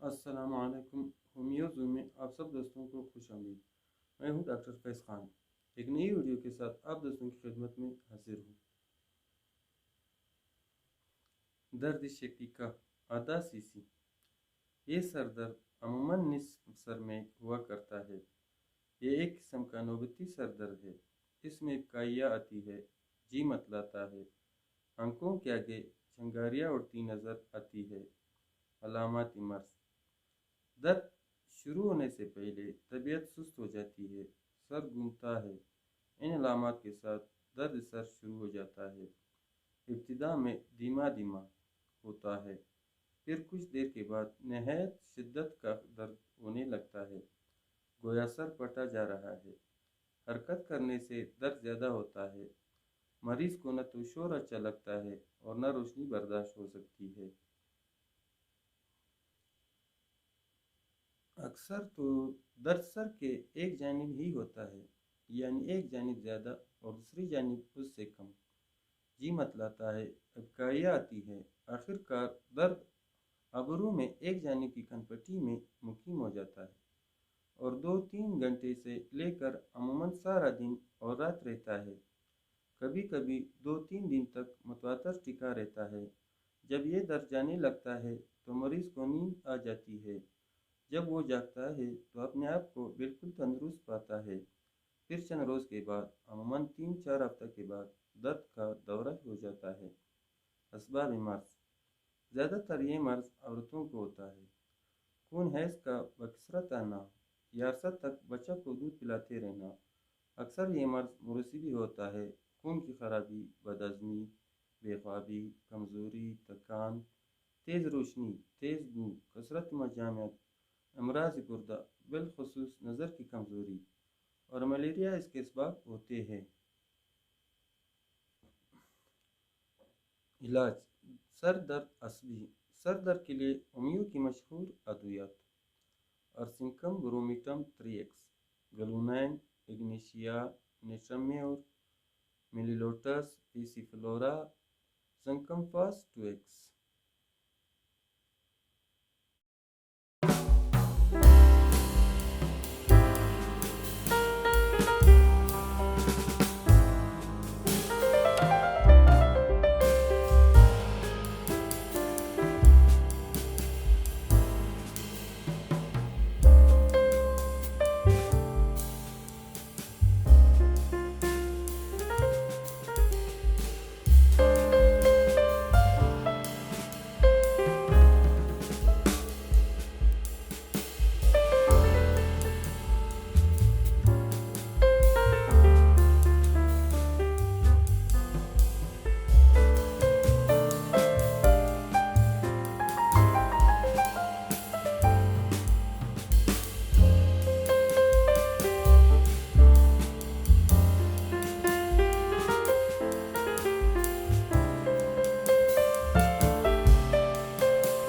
अस्सलाम वालेकुम। होमियोज़ू में आप सब दोस्तों को खुश आमदीद। मैं हूं डॉक्टर फैज़ खान। एक नई वीडियो के साथ आप दोस्तों की खिदमत में हाजिर हूं। दर्द शकीका आधा सीसी। ये सर दर्द अमूमन निस्फ सर में हुआ करता है। ये एक किस्म का नौबती सर दर्द है। इसमें काइया आती है, जी मतलाता है, आंखों के आगे चंगारियाँ उड़ती नज़र आती है। अलामाती मर्ज। दर्द शुरू होने से पहले तबीयत सुस्त हो जाती है, सर घूमता है। इन अलामात के साथ दर्द सर शुरू हो जाता है। इब्तिदा में धीमा धीमा होता है, फिर कुछ देर के बाद नहायत शिद्दत का दर्द होने लगता है, गोया सर फटा जा रहा है। हरकत करने से दर्द ज़्यादा होता है। मरीज़ को न तो शोर अच्छा लगता है और न रोशनी बर्दाश्त हो सकती है। अक्सर तो दर्द सर के एक जानिब ही होता है, यानी एक जानिब ज़्यादा और दूसरी जानिब उससे कम। जी मतलाता है, अबकारियाँ आती है। आखिरकार दर्द अबरू में एक जानिब की कनपट्टी में मुकीम हो जाता है और 2-3 घंटे से लेकर अमूमन सारा दिन और रात रहता है। कभी कभी 2-3 दिन तक मुतवातर टिका रहता है। जब ये दर्द जाने लगता है तो मरीज़ को नींद आ जाती है। जब वो जागता है तो अपने आप को बिल्कुल तंदुरुस्त पाता है। फिर चंद रोज़ के बाद, अमूमन 3-4 हफ्ते के बाद, दर्द का दौरा हो जाता है। असबाब मर्ज। ज़्यादातर ये मर्ज औरतों को होता है। खून हैज़ का बकसरत आना या अरसा तक बच्चा को दूध पिलाते रहना। अक्सर ये मर्ज मौरूसी भी होता है। खून की खराबी, बदहज़मी, बेख्वाबी, कमज़ोरी, थकान, तेज़ रोशनी, तेज़ भूख, कसरत मजामत, अमराज गुर्दा, बिलखुसूस नज़र की कमज़ोरी और मलेरिया इसके असबाब होते हैं। इलाज। सर दर्द असबी। सर दर्द के लिए होमियो की मशहूर अद्वियात: अर्सिनकम ब्रोमिटम 3x, गलुनैन, इग्निशिया, नेट्रम्योर, मिलीलोटस, पीसीफ्लोरा, ज़ंकम्फास 2x।